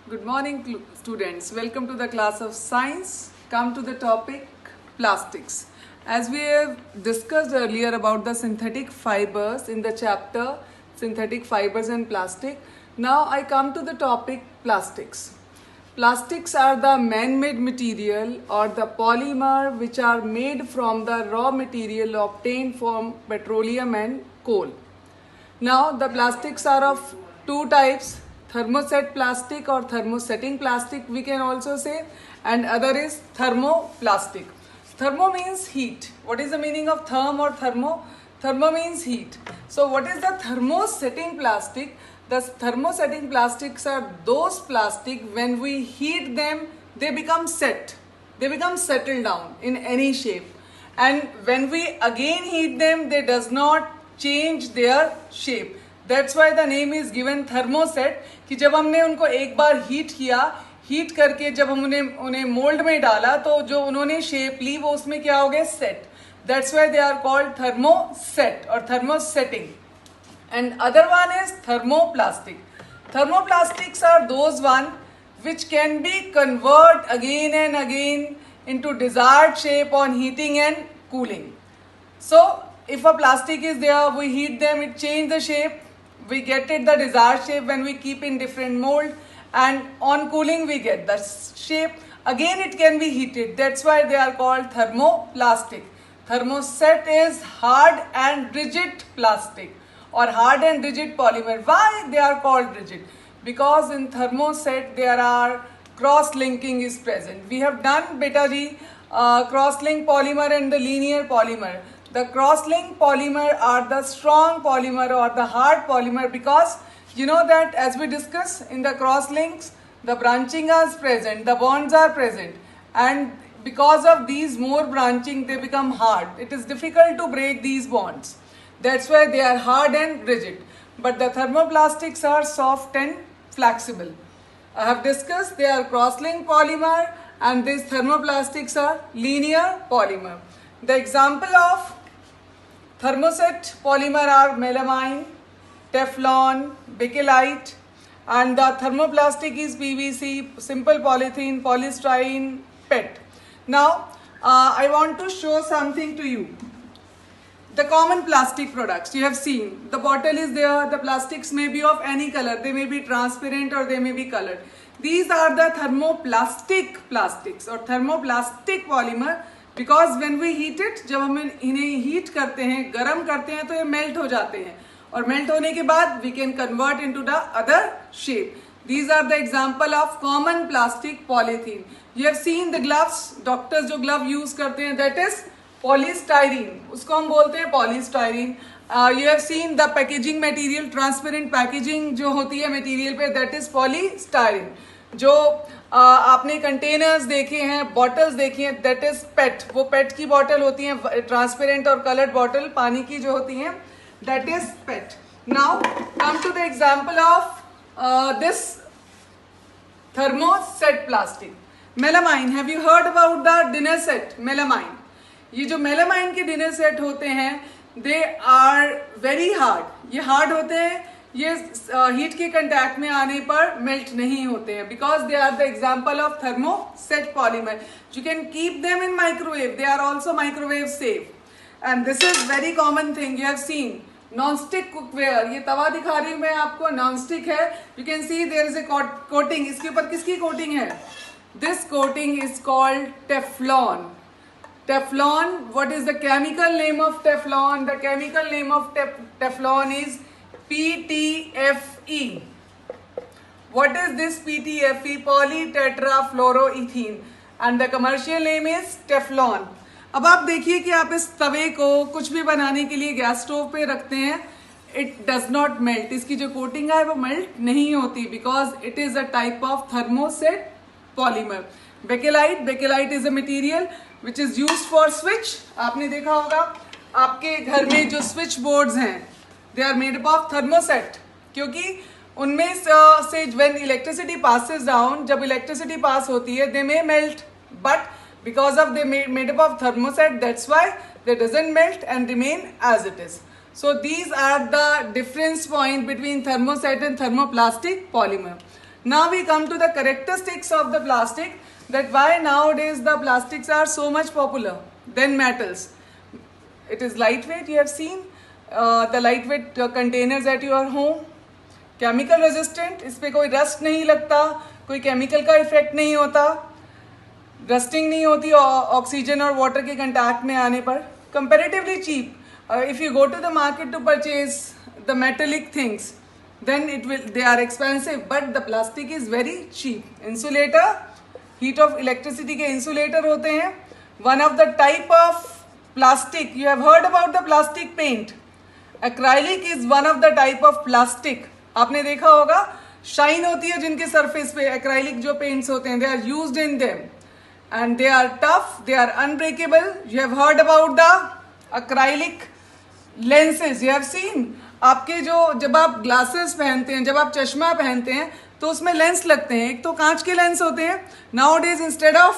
Good morning, students. Welcome to the class of science. Come to the topic plastics. As we have discussed earlier about the synthetic fibers in the chapter synthetic fibers and plastic, now I come to the topic plastics. Plastics are the man-made material or the polymer which are made from the raw material obtained from petroleum and coal. Now the plastics are of two types, thermoset plastic or thermosetting plastic we can also say, and other is thermoplastic. Thermo means heat. What is the meaning of therm or thermo? Thermo means heat. So what is the thermosetting plastic? The thermosetting plastics are those plastic when we heat them they become set. They become settled down in any shape. And when we again heat them they does not change their shape. That's why the name is given thermoset कि जब हमने उनको एक बार heat किया, heat करके जब हम उन्हें मोल्ड में डाला तो जो उन्होंने शेप ली वो उसमें क्या हो गए set. That's why they are called thermoset or thermosetting. And other one is thermoplastic. Thermoplastics are those one which can be converted again and again into desired shape on heating and cooling. So if a plastic is there, we heat them, it change the shape, we get it the desired shape when we keep in different mold, and on cooling we get the shape. Again it can be heated. That's why they are called thermoplastic. Thermoset is hard and rigid plastic or hard and rigid polymer. Why they are called rigid? Because in thermoset there are cross-linking is present. We have done beta G, cross-link polymer and the linear polymer. The cross-link polymer are the strong polymer or the hard polymer because you know that as we discuss in the cross-links, the branching is present, the bonds are present, and because of these more branching they become hard. It is difficult to break these bonds. That's why they are hard and rigid. But the thermoplastics are soft and flexible. I have discussed they are cross-link polymer and these thermoplastics are linear polymer. The example of thermoset polymer are melamine, Teflon, bakelite, and the thermoplastic is PVC, simple polythene, polystyrene, PET. Now, I want to show something to you. The common plastic products you have seen, the bottle is there, the plastics may be of any color, they may be transparent or they may be colored. These are the thermoplastic plastics or thermoplastic polymer. Because when we heat it, जब हम इन्हें heat करते हैं, गर्म करते हैं तो ये मेल्ट हो जाते हैं और मेल्ट होने के बाद we can convert into the other shape. These are the example of common plastic polythene. You have seen the gloves, doctors जो glove use करते हैं, that is polystyrene. उसको हम बोलते हैं polystyrene. You have seen the packaging material, transparent packaging जो होती है material पे, that is polystyrene. जो आपने कंटेनर्स देखे हैं, बॉटल्स देखी हैं, दैट इज पेट. वो पेट की बॉटल होती हैं, ट्रांसपेरेंट और कलर्ड बॉटल पानी की जो होती हैं, that is PET. Now come to the example of this thermoset plastic. Melamine, have you heard about the dinner set? Melamine, ये जो मेलामाइन के डिनर सेट होते हैं दे आर वेरी हार्ड. ये हार्ड होते हैं, ये हीट के कंटैक्ट में आने पर मेल्ट नहीं होते हैं because they are the example of thermoset polymer. You can keep them in microwave, they are also microwave safe. And this is very common thing. You have seen non stick cookware. ये तवा दिखा रही हूं मैं आपको, non stick है. You can see there is a coating. इसके ऊपर किसकी कोटिंग है? This coating is called Teflon. Teflon, what is the chemical name of Teflon? The chemical name of Teflon is PTFE. What is this PTFE? Polytetrafluoroethene. And the commercial name is Teflon. अब आप देखिए कि आप इस तवे को कुछ भी बनाने के लिए गैस स्टोव पे रखते हैं, इट डज नॉट मेल्ट. इसकी जो कोटिंग है वो मेल्ट नहीं होती because it is a type of thermoset polymer. Bakelite is a material which is used for switch. आपने देखा होगा आपके घर में जो स्विच बोर्ड्स हैं they are made up of thermoset, क्योंकि उनमें से व्हेन इलेक्ट्रिसिटी पासेस डाउन, जब इलेक्ट्रिसिटी पास होती है they may melt, but because of they made up of thermoset, that's why they doesn't melt and remain as it is. So these are the difference point between thermoset and thermoplastic polymer. Now we come to the characteristics of the plastic, that why nowadays the plastics are so much popular than metals. It is lightweight, you have seen the lightweight containers at your home. Chemical resistant, इस पे कोई rust नहीं लगता, कोई chemical का effect नहीं होता, rusting नहीं होती ऑक्सीजन और वाटर के कंटैक्ट में आने पर. Comparatively cheap. If you go to the market to purchase the metallic things, then they are expensive, but the plastic is very cheap. Insulator, heat of electricity के insulator होते हैं. One of the type of plastic, you have heard about the plastic paint. Acrylic is one of the type of plastic. आपने देखा होगा shine होती है जिनके surface पे acrylic जो paints होते हैं, they are used in them and they are tough, they are unbreakable. You have heard about the acrylic lenses, you have seen. आपके जो जब आप ग्लासेस पहनते हैं, जब आप चश्मा पहनते हैं तो उसमें लेंस लगते हैं, एक तो कांच के लेंस होते हैं. Nowadays instead of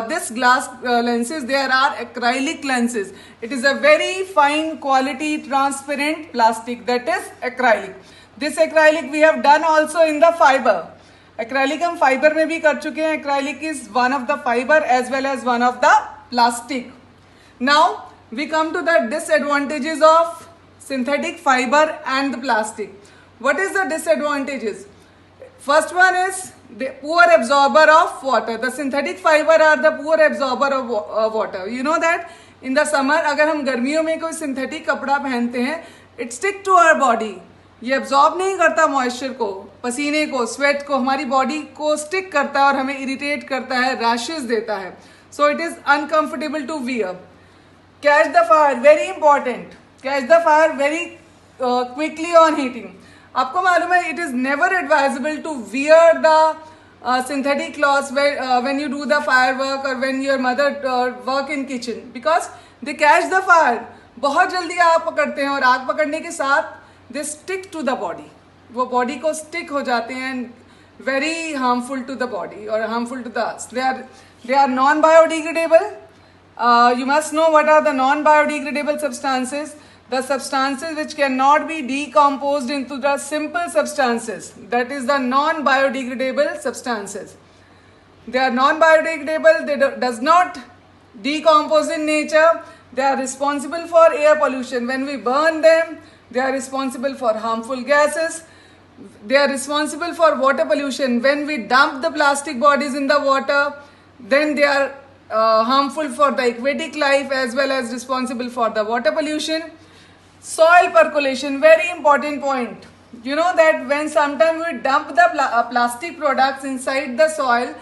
this glass lenses there are acrylic lenses. It is a very fine quality transparent plastic, that is acrylic. This acrylic we have done also in the fiber. Acrylic हम fiber में भी कर चुके हैं. Acrylic is one of the fiber as well as one of the plastic. Now we come to the disadvantages of synthetic fiber and the plastic. What is the disadvantages? First one is the poor absorber of water. The synthetic fiber are the poor absorber of water. You know that in the summer अगर हम गर्मियों में कोई synthetic कपड़ा पहनते हैं, it stick to our body. ये absorb नहीं करता moisture को, पसीने को, sweat को, हमारी body को stick करता है और हमें irritate करता है, rashes देता है. So it is uncomfortable to wear. Catch the fire, very important. Catch the fire very quickly on heating. आपको मालूम है it is never advisable to wear the synthetic clothes when you do the firework or when your mother work in kitchen, because they catch the fire. बहुत जल्दी आग पकड़ते हैं और आग पकड़ने के साथ they stick to the body. वो body को stick हो जाते हैं and very harmful to the body or harmful to the us. They are non-biodegradable. You must know what are the non-biodegradable substances. The substances which cannot be decomposed into the simple substances, that is the non-biodegradable substances. They are non-biodegradable, they does not decompose in nature. They are responsible for air pollution. When we burn them, they are responsible for harmful gases. They are responsible for water pollution. When we dump the plastic bodies in the water, then they are harmful for the aquatic life as well as responsible for the water pollution. Soil percolation, very important point. You know that when sometimes we dump the plastic products inside the soil,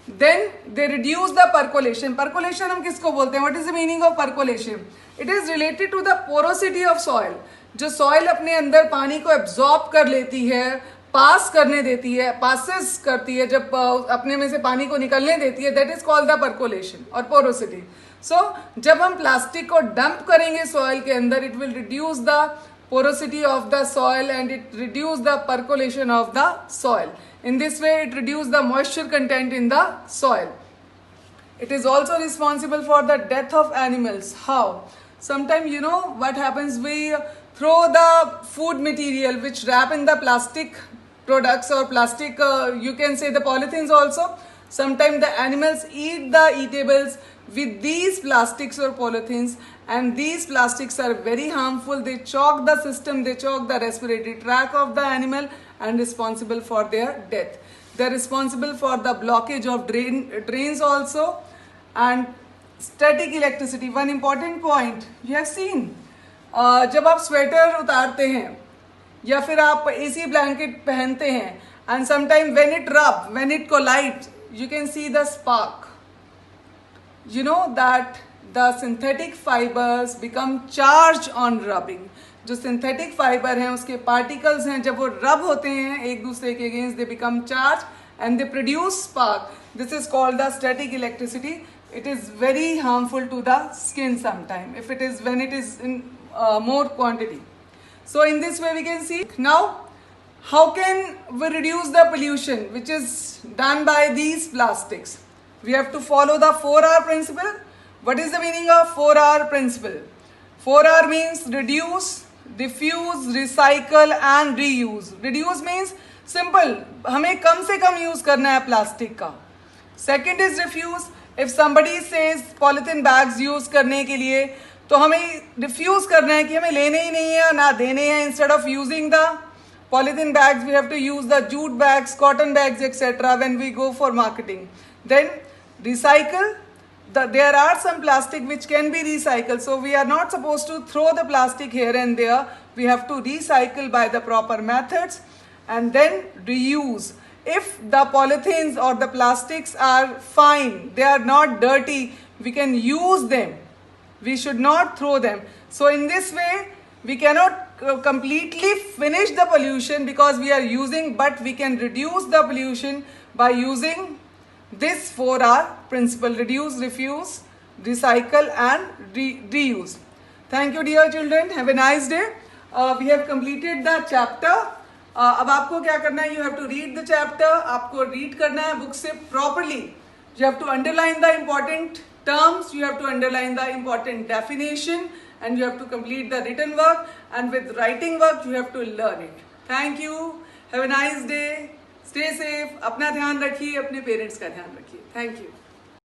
then they reduce the percolation. Percolation हम किसको बोलते हैं? What is the meaning of percolation? It is related to the porosity of soil. जो soil अपने अंदर पानी को absorb कर लेती है, पास करने देती है, passes करती है, जब अपने में से पानी को निकलने देती है, that is called the percolation or porosity. So जब हम प्लास्टिक को डंप करेंगे soil के अंदर, it will reduce the porosity of the soil and it reduce the percolation of the soil. In this way, it reduce the moisture content in the soil. It is also responsible for the death of animals. How? Sometimes you know what happens, we throw the food material which wrap in the plastic products or plastic, you can say the polythenes also. Sometimes the animals eat the eatables with these plastics or polythenes, and these plastics are very harmful. They choke the system, they choke the respiratory tract of the animal and responsible for their death. They are responsible for the blockage of drains also, and static electricity. One important point you have seen, जब आप sweater उतारते हैं या फिर आप AC blanket पहनते हैं, and sometimes when it collides, you can see the spark. You know that the synthetic fibers become charged on rubbing. जो synthetic fiber हैं उसके particles हैं, जब वो rub होते हैं एक दूसरे के against, they become charged and they produce spark. This is called the static electricity. It is very harmful to the skin sometimes if it is when it is in more quantity. So in this way we can see. Now how can we reduce the pollution which is done by these plastics? We have to follow the 4R principle. What is the meaning of 4R principle? 4R means reduce, diffuse, recycle and reuse. Reduce means simple, हमें कम से कम use करना है plastic का. Second is refuse. If somebody says polythene bags use करने के लिए, तो हमें रिफ्यूज करना है कि हमें लेने ही नहीं है ना देने हैं. Instead of using the polythene bags, we have to use the jute bags, cotton bags, etc. when we go for marketing. Then recycle. There are some plastic which can be recycled, so we are not supposed to throw the plastic here and there. We have to recycle by the proper methods. And then reuse. If the polythenes or the plastics are fine, they are not dirty, we can use them. We should not throw them. So in this way, we cannot completely finish the pollution because we are using, but we can reduce the pollution by using this 4R principle: reduce, refuse, recycle and reuse. Thank you dear children, have a nice day. We have completed the chapter. अब आपको क्या करना है? You have to read the chapter. आपको read करना है book से properly. You have to underline the important terms, you have to underline the important definition, and you have to complete the written work, and with writing work you have to learn it. Thank you, have a nice day, stay safe, अपना ध्यान रखिए, अपने parents का ध्यान रखिए. Thank you.